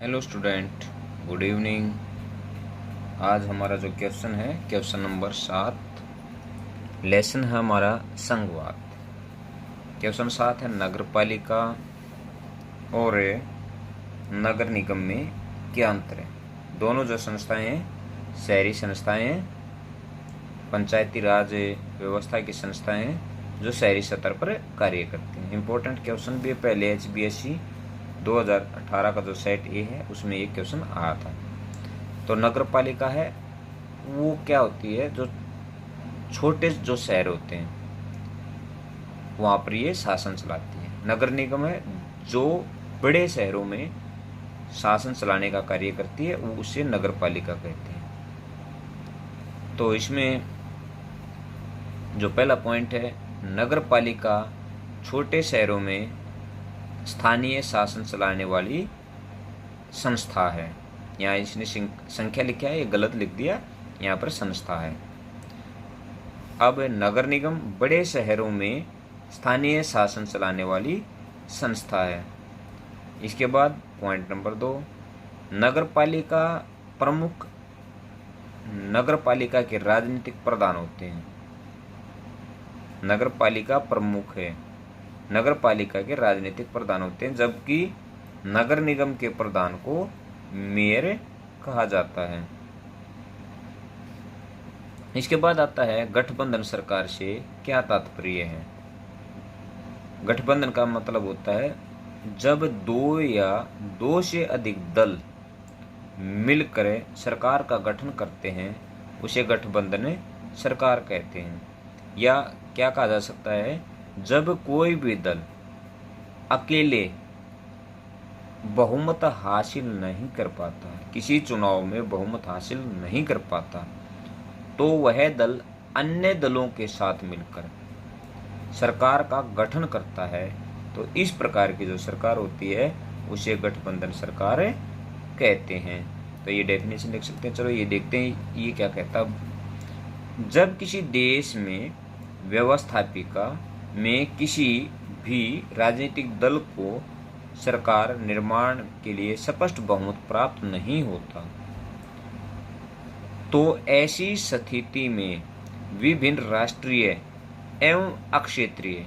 Hello student, good evening. आज हमारा जो क्वेश्चन है क्वेश्चन नंबर 7, लेसन है हमारा संघवाद। क्वेश्चन 7 है नगर पालिका और नगर निगम में क्या अंतर है। दोनों जो संस्थाएं हैं शहरी संस्थाएं हैं, पंचायती राज व्यवस्था की संस्थाएं हैं जो शहरी स्तर पर कार्य करती हैं। इम्पोर्टेंट क्वेश्चन भी पहले HBSC 2018 का जो सेट ए है उसमें एक क्वेश्चन आया था। तो नगर पालिका है वो क्या होती है, जो छोटे जो शहर होते हैं वहाँ पर ये शासन चलाती है। नगर निगम है जो बड़े शहरों में शासन चलाने का कार्य करती है, वो उसे नगर पालिका कहते हैं। तो इसमें जो पहला पॉइंट है, नगर पालिका छोटे शहरों में स्थानीय शासन चलाने वाली संस्था है। यहाँ इसने संख्या लिखा है, ये गलत लिख दिया, यहाँ पर संस्था है। अब नगर निगम बड़े शहरों में स्थानीय शासन चलाने वाली संस्था है। इसके बाद पॉइंट नंबर 2, नगर पालिका प्रमुख नगर पालिका के राजनीतिक प्रधान होते हैं। नगर पालिका प्रमुख है, नगर पालिका के राजनीतिक प्रधान होते हैं, जबकि नगर निगम के प्रधान को मेयर कहा जाता है। इसके बाद आता है गठबंधन सरकार से क्या तात्पर्य है। गठबंधन का मतलब होता है जब दो या दो से अधिक दल मिलकर सरकार का गठन करते हैं उसे गठबंधन सरकार कहते हैं। या क्या कहा जा सकता है, जब कोई भी दल अकेले बहुमत हासिल नहीं कर पाता, किसी चुनाव में बहुमत हासिल नहीं कर पाता, तो वह दल अन्य दलों के साथ मिलकर सरकार का गठन करता है। तो इस प्रकार की जो सरकार होती है उसे गठबंधन सरकार कहते हैं। तो ये डेफिनेशन लिख सकते हैं। चलो ये देखते हैं ये क्या कहता। जब किसी देश में व्यवस्थापिका में किसी भी राजनीतिक दल को सरकार निर्माण के लिए स्पष्ट बहुमत प्राप्त नहीं होता, तो ऐसी स्थिति में विभिन्न राष्ट्रीय एवं अक्षेत्रीय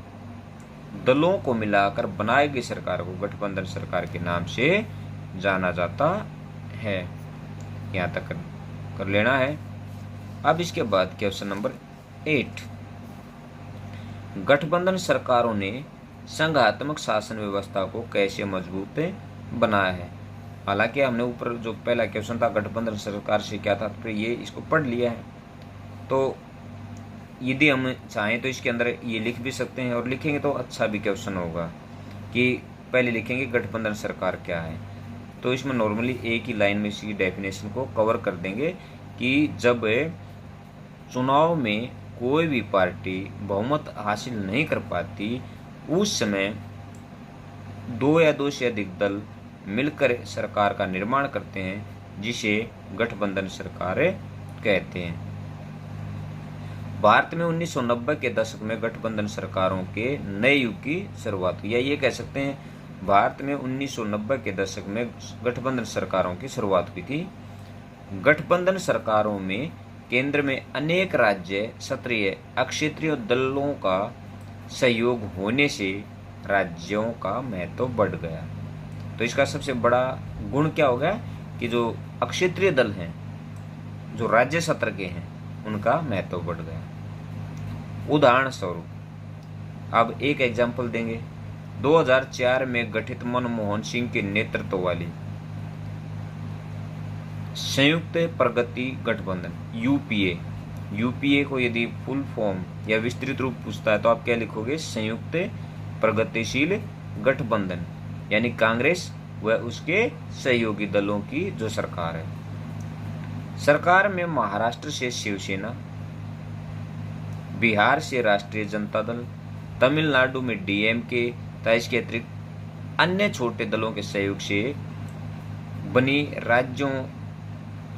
दलों को मिलाकर बनाई गई सरकार को गठबंधन सरकार के नाम से जाना जाता है। यहाँ तक कर लेना है। अब इसके बाद क्वेश्चन नंबर 8, गठबंधन सरकारों ने संघात्मक शासन व्यवस्था को कैसे मजबूत बनाया है। हालांकि हमने ऊपर जो पहला क्वेश्चन था गठबंधन सरकार से क्या था, तो ये इसको पढ़ लिया है। तो यदि हम चाहें तो इसके अंदर ये लिख भी सकते हैं, और लिखेंगे तो अच्छा भी क्वेश्चन होगा कि पहले लिखेंगे गठबंधन सरकार क्या है। तो इसमें नॉर्मली एक ही लाइन में इसकी डेफिनेशन को कवर कर देंगे कि जब चुनाव में कोई भी पार्टी बहुमत हासिल नहीं कर पाती, उस समय दो या दो से अधिक दल मिलकर सरकार का निर्माण करते हैं, जिसे गठबंधन सरकार कहते हैं। भारत में 1990 के दशक में गठबंधन सरकारों के नए युग की शुरुआत हुई। या ये कह सकते हैं भारत में 1990 के दशक में गठबंधन सरकारों की शुरुआत हुई थी। गठबंधन सरकारों में केंद्र में अनेक राज्य क्षेत्रीय अक्षेत्रीय दलों का सहयोग होने से राज्यों का महत्व बढ़ गया। तो इसका सबसे बड़ा गुण क्या होगा कि जो अक्षेत्रीय दल हैं, जो राज्य स्तर के हैं, उनका महत्व बढ़ गया। उदाहरण स्वरूप अब एक एग्जाम्पल देंगे। 2004 में गठित मनमोहन सिंह के नेतृत्व वाली संयुक्त प्रगति गठबंधन यूपीए को यदि फुल फॉर्म या विस्तृत रूप पूछता है तो आप क्या लिखोगे, संयुक्त प्रगतिशील गठबंधन, यानी कांग्रेस व उसके सहयोगी दलों की जो सरकार है। सरकार में महाराष्ट्र से शिवसेना, बिहार से राष्ट्रीय जनता दल, तमिलनाडु में DMK तथा इसके अतिरिक्त अन्य छोटे दलों के सहयोग से बनी राज्यों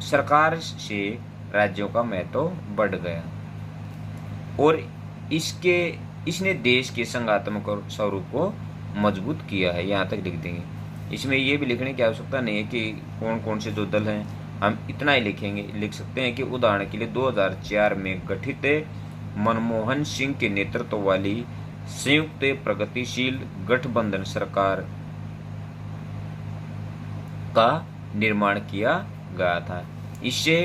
सरकार से राज्यों का महत्व बढ़ गया और इसने देश के संघात्मक स्वरूप को मजबूत किया है। यहाँ तक लिख देंगे। इसमें ये भी लिखने की आवश्यकता नहीं है कि कौन कौन से जो दल हैं, हम इतना ही लिख सकते हैं कि उदाहरण के लिए 2004 में गठित मनमोहन सिंह के नेतृत्व वाली संयुक्त प्रगतिशील गठबंधन सरकार का निर्माण किया गया था। इससे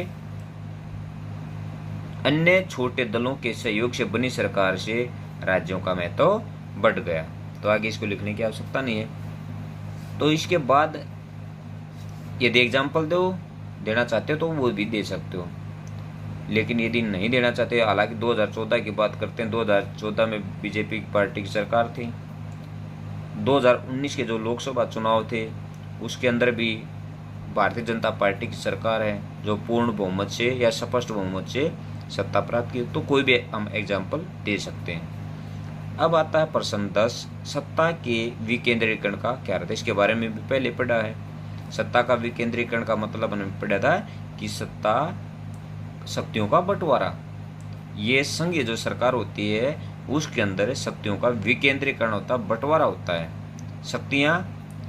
अन्य छोटे दलों के सहयोग से बनी सरकार से राज्यों का महत्व बढ़ गया। तो आगे इसको लिखने की आवश्यकता नहीं है। तो इसके बाद यदि एग्जाम्पल देना चाहते हो तो वो भी दे सकते हो, लेकिन यदि नहीं देना चाहते, हालांकि 2014 की बात करते हैं, 2014 में बीजेपी पार्टी की सरकार थी। 2019 के जो लोकसभा चुनाव थे उसके अंदर भी भारतीय जनता पार्टी की सरकार है जो पूर्ण बहुमत से या स्पष्ट बहुमत से सत्ता प्राप्त की। तो कोई भी हम एग्जाम्पल दे सकते हैं। अब आता है प्रश्न 10, सत्ता के विकेंद्रीकरण का क्या अर्थ है। इसके बारे में भी पहले पढ़ा है। सत्ता का विकेंद्रीकरण का मतलब हमने पढ़ा था कि सत्ता शक्तियों का बंटवारा। ये संघीय जो सरकार होती है उसके अंदर शक्तियों का विकेंद्रीकरण होता है, बंटवारा होता है। शक्तियां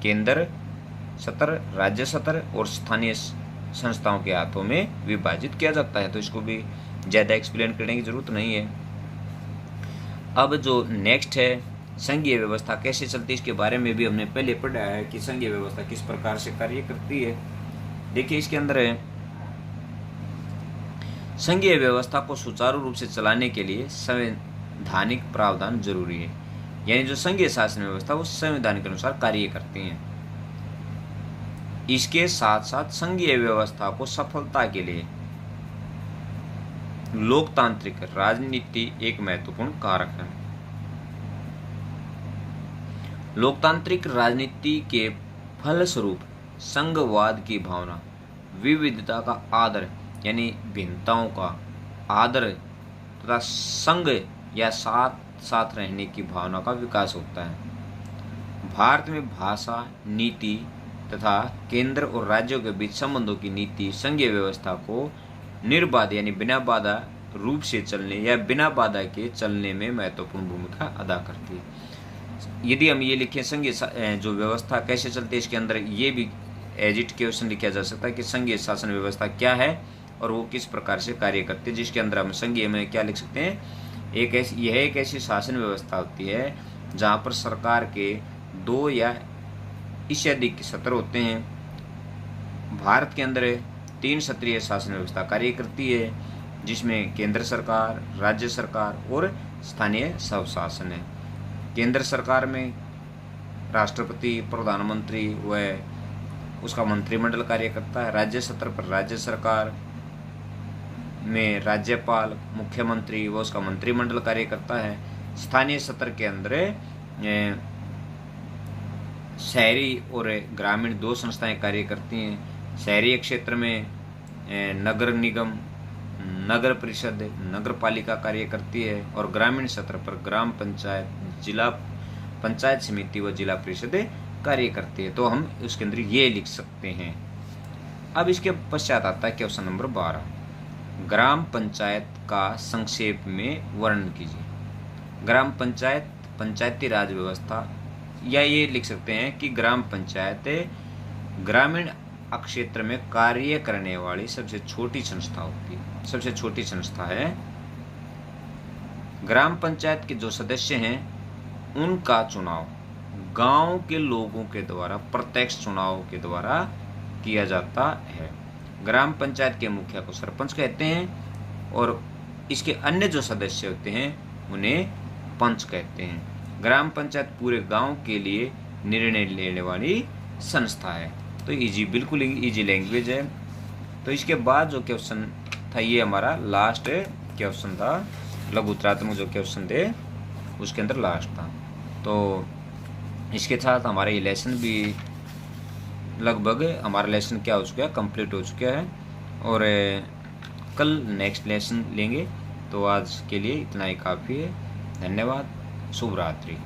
केंद्र सतर, राज्य सतर और स्थानीय संस्थाओं के हाथों में विभाजित किया जाता है। तो इसको भी ज़्यादा एक्सप्लेन करने की जरूरत नहीं है। अब जो नेक्स्ट है, संघीय व्यवस्था कैसे चलती है, इसके बारे में भी हमने पहले पढ़ा है कि संघीय व्यवस्था किस प्रकार से कार्य करती है। देखिए इसके अंदर है, संघीय व्यवस्था को सुचारू रूप से चलाने के लिए संवैधानिक प्रावधान जरूरी है। यानी जो संघीय शासन व्यवस्था वो संविधान के अनुसार कार्य करती है। इसके साथ साथ संघीय व्यवस्था को सफलता के लिए लोकतांत्रिक राजनीति एक महत्वपूर्ण कारक है। लोकतांत्रिक राजनीति के फलस्वरूप संघवाद की भावना, विविधता का आदर यानी भिन्नताओं का आदर तथा संघ या साथ साथ रहने की भावना का विकास होता है। भारत में भाषा, नीति तथा केंद्र और राज्यों के बीच संबंधों की नीति संघीय व्यवस्था को निर्बाध यानी बिना बाधा रूप से चलने या बिना बाधा के चलने में महत्वपूर्ण भूमिका अदा करती है। यदि हम ये लिखें संघीय जो व्यवस्था कैसे चलती है, इसके अंदर ये भी एज इट क्वेश्चन लिखा जा सकता है कि संघीय शासन व्यवस्था क्या है और वो किस प्रकार से कार्य करती है। जिसके अंदर हम संघीय में क्या लिख सकते हैं, यह एक ऐसी शासन व्यवस्था होती है जहाँ पर सरकार के 2 या इससे अधिक सत्र होते हैं। भारत के अंदर 3 स्तरीय शासन व्यवस्था कार्य करती है जिसमें केंद्र सरकार, राज्य सरकार और स्थानीय स्वशासन है। केंद्र सरकार में राष्ट्रपति, प्रधानमंत्री व उसका मंत्रिमंडल कार्य करता है। राज्य स्तर पर राज्य सरकार में राज्यपाल, मुख्यमंत्री व उसका मंत्रिमंडल कार्य करता है। स्थानीय स्तर के अंदर शहरी और ग्रामीण 2 संस्थाएं कार्य करती हैं। शहरी क्षेत्र में नगर निगम, नगर परिषद, नगर पालिका कार्य करती है और ग्रामीण स्तर पर ग्राम पंचायत, जिला पंचायत समिति व जिला परिषद कार्य करती है। तो हम उसके अंदर ये लिख सकते हैं। अब इसके पश्चात आता है क्वेश्चन नंबर 12, ग्राम पंचायत का संक्षेप में वर्णन कीजिए। ग्राम पंचायत पंचायती राज व्यवस्था, या ये लिख सकते हैं कि ग्राम पंचायत ग्रामीण क्षेत्र में कार्य करने वाली सबसे छोटी संस्था होती है, सबसे छोटी संस्था है। ग्राम पंचायत के जो सदस्य हैं उनका चुनाव गांव के लोगों के द्वारा प्रत्यक्ष चुनाव के द्वारा किया जाता है। ग्राम पंचायत के मुखिया को सरपंच कहते हैं और इसके अन्य जो सदस्य होते हैं उन्हें पंच कहते हैं। ग्राम पंचायत पूरे गांव के लिए निर्णय लेने वाली संस्था है। तो इजी, बिल्कुल इजी लैंग्वेज है। तो इसके बाद जो क्वेश्चन था ये हमारा लास्ट क्वेश्चन था, लघुत्तरात्मक जो क्वेश्चन थे उसके अंदर लास्ट था। तो इसके साथ हमारा ये लेसन भी लगभग हमारा लेसन क्या हो चुका है, कंप्लीट हो चुका है और कल नेक्स्ट लेसन लेंगे। तो आज के लिए इतना ही काफ़ी है। धन्यवाद। शुभ रात्रि।